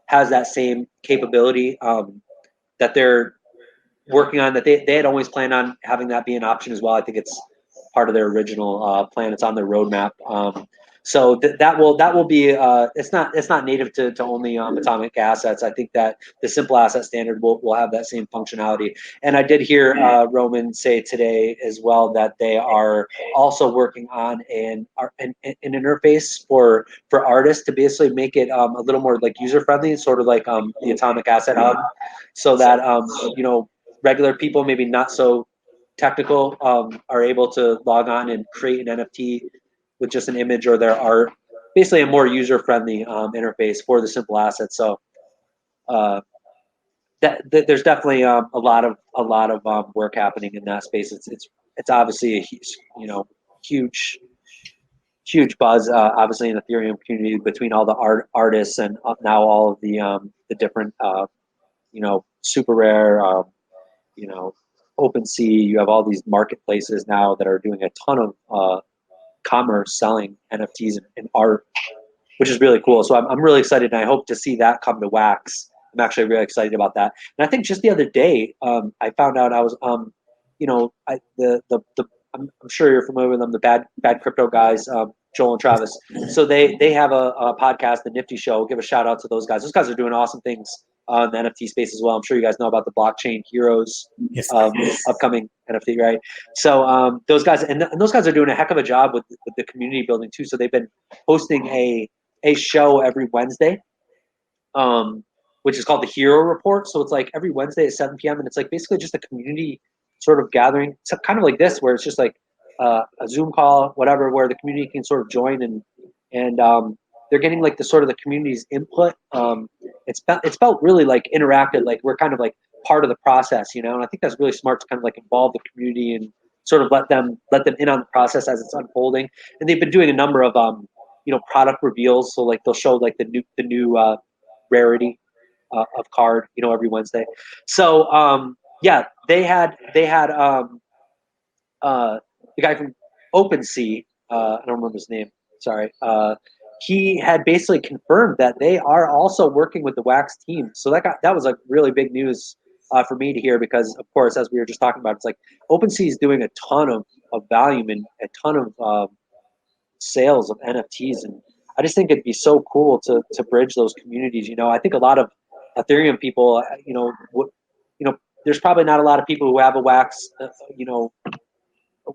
has that same capability that they're working on, that they had always planned on having that be an option as well. I think it's part of their original plan. It's on their roadmap. So that will be it's not native to only atomic assets. I think that the simple asset standard will have that same functionality. And I did hear Roman say today as well that they are also working on an interface for artists to basically make it a little more like user friendly, sort of like the Atomic Asset Hub, so that regular people, maybe not so technical, are able to log on and create an NFT with just an image or their art, basically a more user-friendly interface for the simple assets. So there's definitely a lot of work happening in that space. It's obviously a huge buzz, obviously in the Ethereum community between all the artists and now all of the different super rare, OpenSea. You have all these marketplaces now that are doing a ton of commerce selling NFTs and art, which is really cool. So I'm really excited, and I hope to see that come to Wax. I'm actually really excited about that. And I think just the other day, I found out I was, I'm sure you're familiar with them, the bad crypto guys, Joel and Travis. So they have a podcast, The Nifty Show. We'll give a shout out to those guys. Those guys are doing awesome things in the NFT space as well. I'm sure you guys know about the Blockchain Heroes upcoming NFT, right? So those guys and those guys are doing a heck of a job with the community building too. So they've been hosting a show every Wednesday, which is called the Hero Report. So it's like every Wednesday at 7 p.m. and it's like basically just a community sort of gathering, so kind of like this, where it's just like a Zoom call, whatever, where the community can sort of join and they're getting like the sort of the community's input. It's felt really like interactive, like we're kind of like part of the process, and I think that's really smart to kind of like involve the community and sort of let them in on the process as it's unfolding. And they've been doing a number of product reveals, so like they'll show like the new rarity of card, every Wednesday. So yeah, they had the guy from OpenSea, I don't remember his name, sorry. He had basically confirmed that they are also working with the Wax team. So that was like really big news for me to hear, because of course, as we were just talking about, it's like OpenSea is doing a ton of volume and a ton of sales of NFTs, and I just think it'd be so cool to bridge those communities. I think a lot of Ethereum people, there's probably not a lot of people who have a Wax, a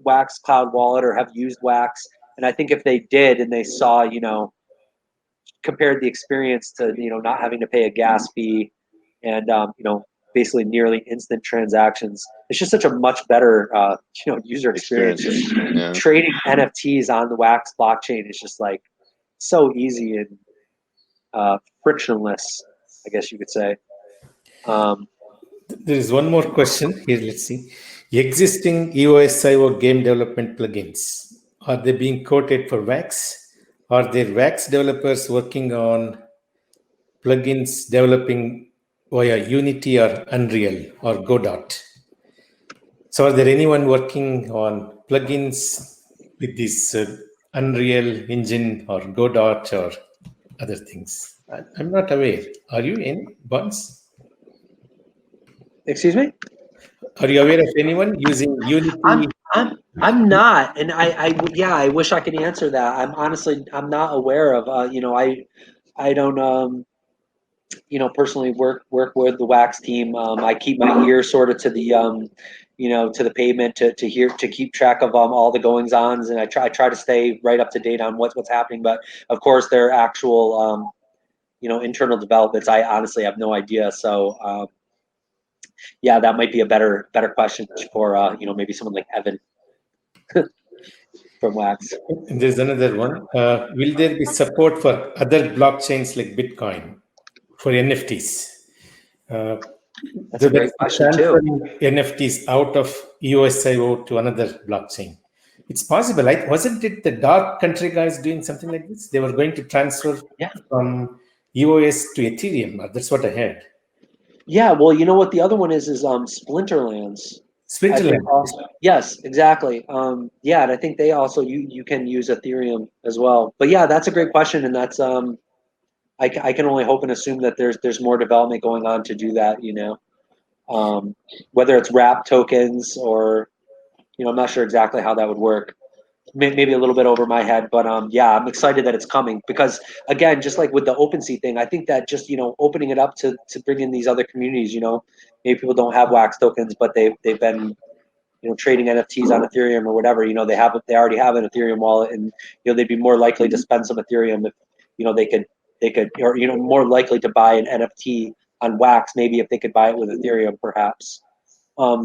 Wax cloud wallet or have used Wax. And I think if they did and they saw, compared the experience to, not having to pay a gas fee and, basically nearly instant transactions, it's just such a much better, user experience. Yeah. Trading NFTs on the Wax blockchain is just like so easy and frictionless, I guess you could say. There is one more question here. Let's see. Existing ezwau game development plugins, are they being quoted for Wax? Are there Wax developers working on plugins developing via Unity or Unreal or Godot? So are there anyone working on plugins with this Unreal Engine or Godot or other things? I'm not aware. Are you in, Bonz? Excuse me? Are you aware of anyone using Unity? I'm not, and I wish I could answer that. I'm not aware of. I don't personally work with the Wax team. I keep my ear sort of to the to the pavement to keep track of all the goings ons, and I try to stay right up to date on what's happening. But of course, their actual internal developments, I honestly have no idea. So. Yeah, that might be a better question for maybe someone like Evan from Wax. And there's another one. Will there be support for other blockchains like Bitcoin for NFTs? That's a great question too. NFTs out of ezwau to another blockchain. It's possible. Wasn't it the Dark Country guys doing something like this? They were going to transfer from EOS to Ethereum. That's what I heard. Yeah, well, you know what the other one is Splinterlands. Splinterland. Yes, exactly. Yeah, and I think they also you can use Ethereum as well. But yeah, that's a great question, and that's I can only hope and assume that there's more development going on to do that. Whether it's wrap tokens or I'm not sure exactly how that would work. Maybe a little bit over my head, but yeah, I'm excited that it's coming because again, just like with the OpenSea thing, I think that just opening it up to bring in these other communities. Maybe people don't have Wax tokens, but they've been trading NFTs on Ethereum or whatever. They already have an Ethereum wallet, and they'd be more likely to spend some Ethereum if they could or more likely to buy an NFT on Wax maybe if they could buy it with Ethereum perhaps.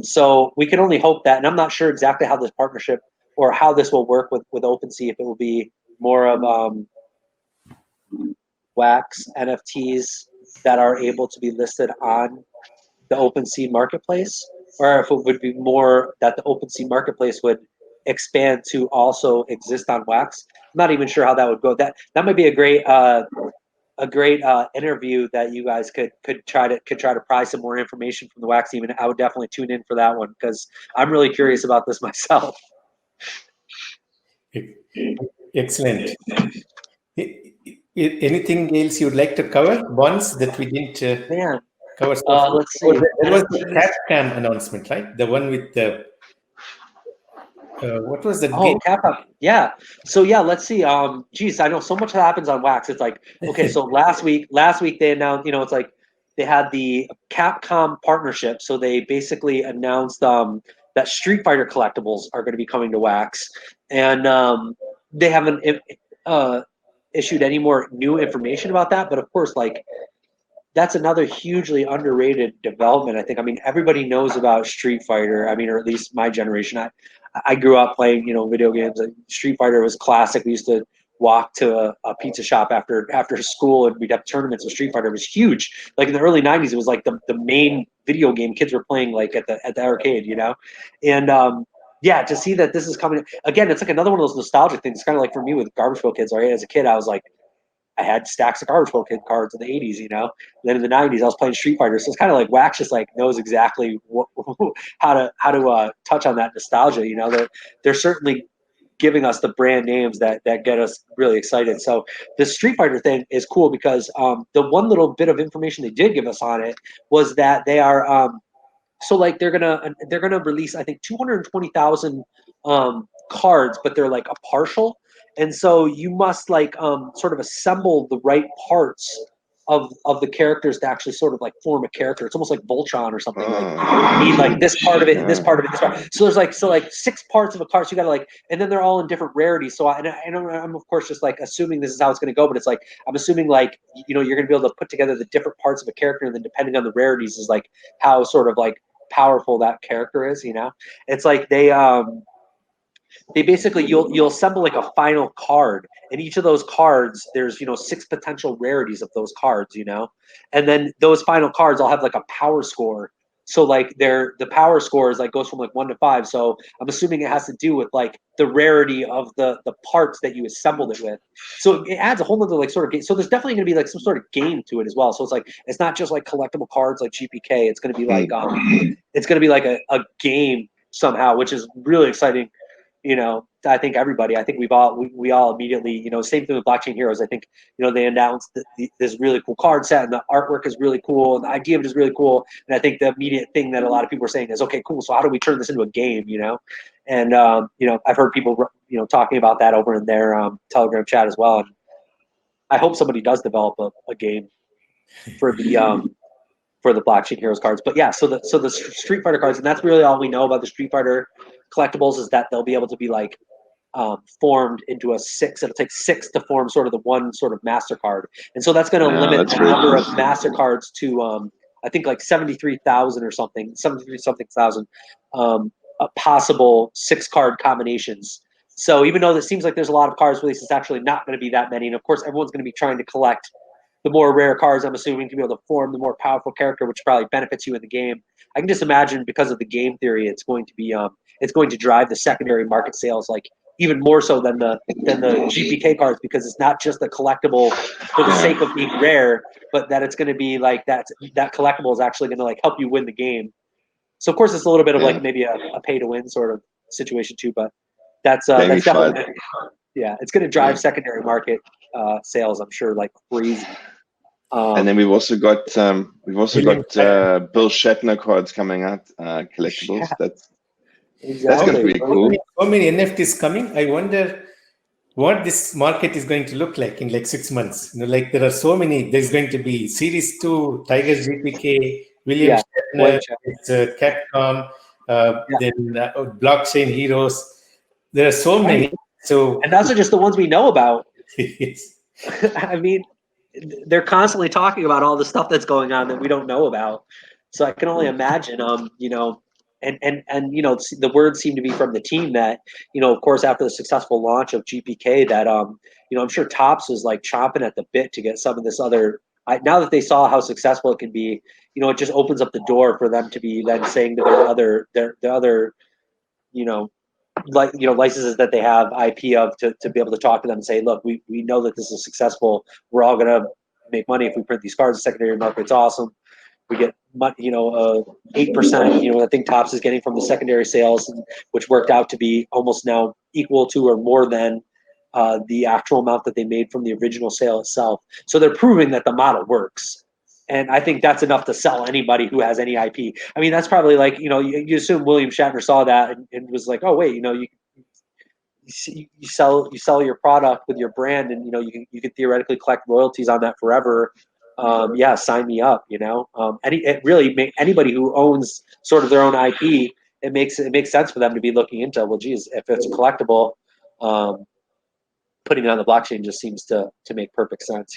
So we can only hope that, and I'm not sure exactly how this partnership or how this will work with OpenSea, if it will be more of Wax NFTs that are able to be listed on the OpenSea marketplace, or if it would be more that the OpenSea marketplace would expand to also exist on Wax. I'm not even sure how that would go. That might be a great interview that you guys could try to pry some more information from the Wax team, and I would definitely tune in for that one because I'm really curious about this myself. Excellent. Anything else you would like to cover, Bonz, that we didn't cover? Let's see. There was the Capcom announcement, right? The one with the what was the game? Capcom. Yeah. So yeah, let's see. Geez, I know so much happens on Wax. It's like, okay, so last week they announced, it's like they had the Capcom partnership. So they basically announced that Street Fighter collectibles are going to be coming to Wax, and they haven't issued any more new information about that. But of course, like that's another hugely underrated development. I think. I mean, everybody knows about Street Fighter. I mean, or at least my generation. I grew up playing, video games. Street Fighter was classic. We used to walk to a pizza shop after school, and we'd have tournaments of Street Fighter. It was huge. Like in the early '90s, it was like the main video game kids were playing, like at the arcade, And yeah, to see that this is coming again, it's like another one of those nostalgic things. It's kind of like for me with Garbage Pail Kids. Right, as a kid, I was like, I had stacks of Garbage Pail Kid cards in the '80s, And then in the '90s, I was playing Street Fighter, so it's kind of like Wax just like knows exactly how to touch on that nostalgia. They're certainly giving us the brand names that get us really excited. So the Street Fighter thing is cool because the one little bit of information they did give us on it was that they are so like they're gonna release, I think, 220,000 cards, but they're like a partial. And so you must like sort of assemble the right parts of the characters to actually sort of like form a character. It's almost like Voltron or something. Like you need like this part of it, and this part of it, this part. So there's like 6 parts of a card. So you gotta like, and then they're all in different rarities. So I'm of course just like assuming this is how it's gonna go, but it's like I'm assuming like you're gonna be able to put together the different parts of a character, and then depending on the rarities is like how sort of like powerful that character is. It's like they basically you'll assemble like a final card, and each of those cards there's 6 potential rarities of those cards, and then those final cards all have like a power score. So like the power score is like goes from like 1 to 5. So I'm assuming it has to do with like the rarity of the parts that you assembled it with. So it adds a whole nother like sort of game. So there's definitely going to be like some sort of game to it as well. So it's like it's not just like collectible cards like GPK. It's going to be like it's going to be like a game somehow, which is really exciting. I think everybody. I think we all immediately. Same thing with Blockchain Heroes. I think they announced this really cool card set, and the artwork is really cool, and the idea of it is really cool. And I think the immediate thing that a lot of people are saying is, okay, cool. So how do we turn this into a game? And I've heard people talking about that over in their Telegram chat as well. And I hope somebody does develop a game for the Blockchain Heroes cards. But yeah, so the Street Fighter cards, and that's really all we know about the Street Fighter collectibles, is that they'll be able to be like formed into a 6. It'll take 6 to form sort of the one sort of MasterCard, and so that's going to limit the number of MasterCards to I think like 73,000 or something, 73 something thousand possible 6-card combinations. So even though it seems like there's a lot of cards released, it's actually not going to be that many. And of course, everyone's going to be trying to collect the more rare cards, I'm assuming, to be able to form the more powerful character, which probably benefits you in the game. I can just imagine, because of the game theory, it's going to be it's going to drive the secondary market sales like even more so than the GPK cards, because it's not just a collectible for the sake of being rare, but that it's going to be like that collectible is actually going to like help you win the game. So of course it's a little bit of like maybe a pay to win sort of situation too, but that's definitely, it's going to drive secondary market sales, I'm sure, like crazy. And then we've also got Bill Shatner cards coming out, collectibles. That's going to be cool. So many NFTs coming. I wonder what this market is going to look like in like 6 months. Like there are so many. There's going to be Series 2, Tiger GPK, William Shatner, Capcom, then Blockchain Heroes. There are so many. So, and those are just the ones we know about. I mean, they're constantly talking about all the stuff that's going on that we don't know about. So I can only imagine, and the words seem to be from the team that, of course, after the successful launch of GPK, that I'm sure Topps was like chomping at the bit to get some of this other. Now that they saw how successful it can be, it just opens up the door for them to be then saying to their other, licenses that they have IP of to be able to talk to them and say, look, we know that this is successful. We're all gonna make money if we print these cards. The secondary market's awesome. We get 8%. I think Topps is getting from the secondary sales, which worked out to be almost now equal to or more than the actual amount that they made from the original sale itself. So they're proving that the model works. And I think that's enough to sell anybody who has any IP. I mean, that's probably like, you assume William Shatner saw that and was like, oh, wait, you sell your product with your brand, and, you can theoretically collect royalties on that forever. Sign me up, anybody who owns sort of their own IP, it makes sense for them to be looking into, well, geez, if it's a collectible, putting it on the blockchain just seems to make perfect sense,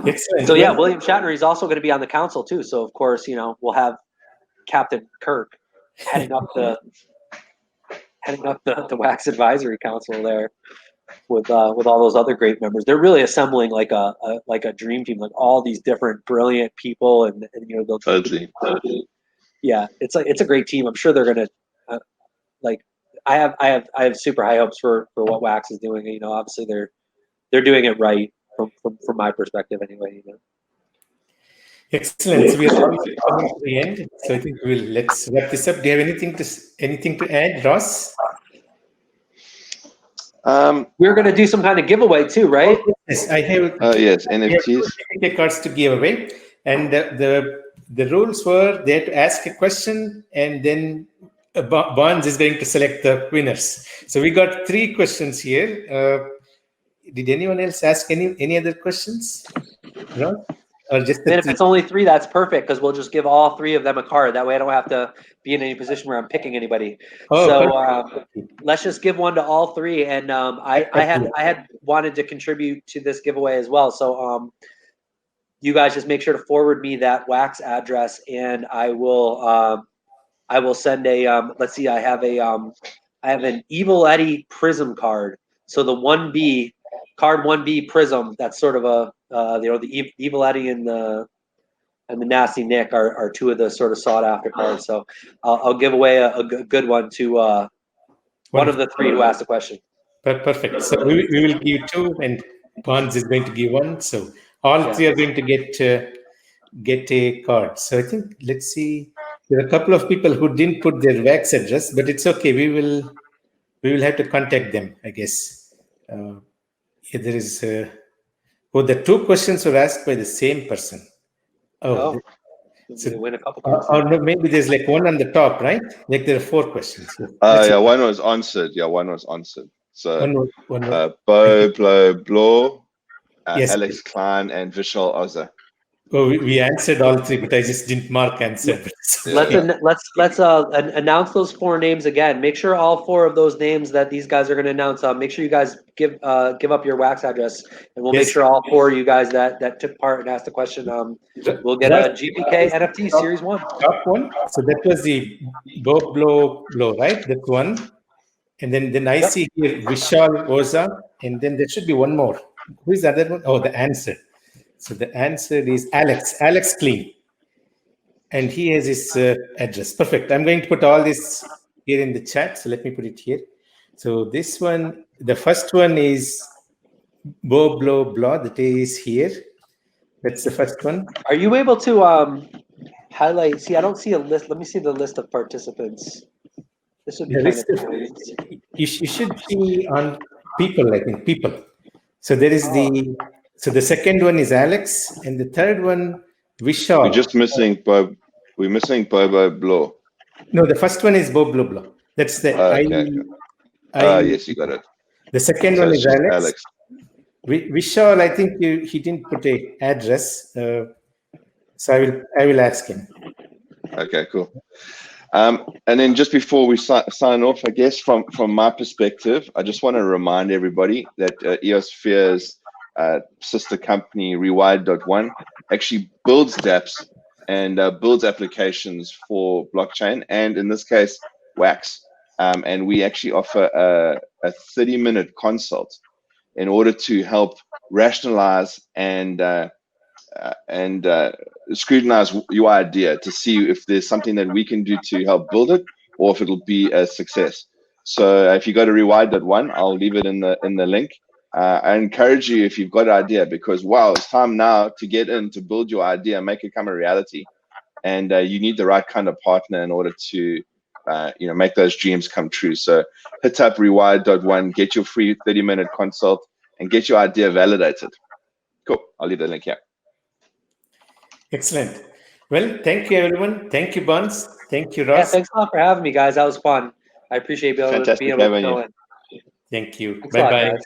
Excellent. So yeah, William Shatner is also going to be on the council too. So of course, we'll have Captain Kirk heading up the Wax Advisory Council there with all those other great members. They're really assembling like a dream team, like all these different brilliant people, and they'll totally. Yeah, it's a great team. I'm sure they're going to I have super high hopes for what Wax is doing. Obviously they're doing it right. From my perspective, anyway. Excellent. So we are coming to the end. So I think let's wrap this up. Do you have anything to add, Ross? We're going to do some kind of giveaway too, right? Yes, I have. Yes, NFTs. Cards to give away, and the rules were they had to ask a question, and then Bonz is going to select the winners. So we got 3 questions here. Did anyone else ask any other questions? No? Or just if it's only 3, that's perfect, because we'll just give all 3 of them a card. That way I don't have to be in any position where I'm picking anybody. Let's just give one to all 3. And I had wanted to contribute to this giveaway as well. So you guys just make sure to forward me that Wax address, and I will send a let's see, I have an Evil Eddie Prism card. So the 1B card 1B Prism, that's sort of the Evil Eddie and the Nasty Nick are 2 of the sort of sought after cards. So I'll give away a good one to one of the 3 who asked the question. Perfect. So we will give 2, and Bonz is going to give 1. So all 3 are going to get a card. So I think, let's see, there are a couple of people who didn't put their Wax address, but it's okay. We will have to contact them, I guess. There is the 2 questions were asked by the same person. So win a couple or no, maybe there's like one on the top, right? Like there are 4 questions. One was answered. So boboblaw, Alex Klein, and Vishal Oza. Oh, we answered all 3, but I just didn't mark answer. Let's announce those 4 names again. Make sure all 4 of those names that these guys are going to announce. Make sure you guys give up your Wax address, and we'll make sure all 4 of you guys that took part and asked the question will get a GPK NFT Series 1. Top one. So that was the boboblaw, right? That's 1. And then I see here Vishal Oza, and then there should be 1 more. Who is the other one? Oh, the answer. So the answer is Alex Klein. and he has his address. Perfect. I'm going to put all this here in the chat. So let me put it here. So this one, the first one is boboblaw. That is here. That's the first one. Are you able to highlight? See, I don't see a list. Let me see the list of participants. This would be The kind list of of- cool. you should see on people, I think, people. So there is the second one is Alex, and the third one, Vishal. We're just missing Bob. We're missing boboblaw. No, the first one is boboblaw. That's the Yes, you got it. The second So one it's is just Alex. Vishal, I think he didn't put a address, so I will ask him. Okay, cool. And then just before we sign off, I guess from my perspective, I just want to remind everybody that Eosphere's sister company, Rewired.1, actually builds dApps and builds applications for blockchain, and in this case, Wax. And we actually offer a 30-minute consult in order to help rationalize and scrutinize your idea to see if there's something that we can do to help build it, or if it'll be a success. So if you go to Rewired.1, I'll leave it in the link. I encourage you, if you've got an idea, because wow, it's time now to get in to build your idea, make it come a reality, and you need the right kind of partner in order to make those dreams come true. So hit up Rewired.1, get your free 30-minute consult, and get your idea validated. Cool. I'll leave the link here. Excellent. Well, thank you, everyone. Thank you, Bonz. Thank you, Yeah, Ross. thanks a lot for having me, guys. That was fun. I appreciate being able to Fantastic fill having in. Thank you. Thanks a lot, Bye-bye. guys.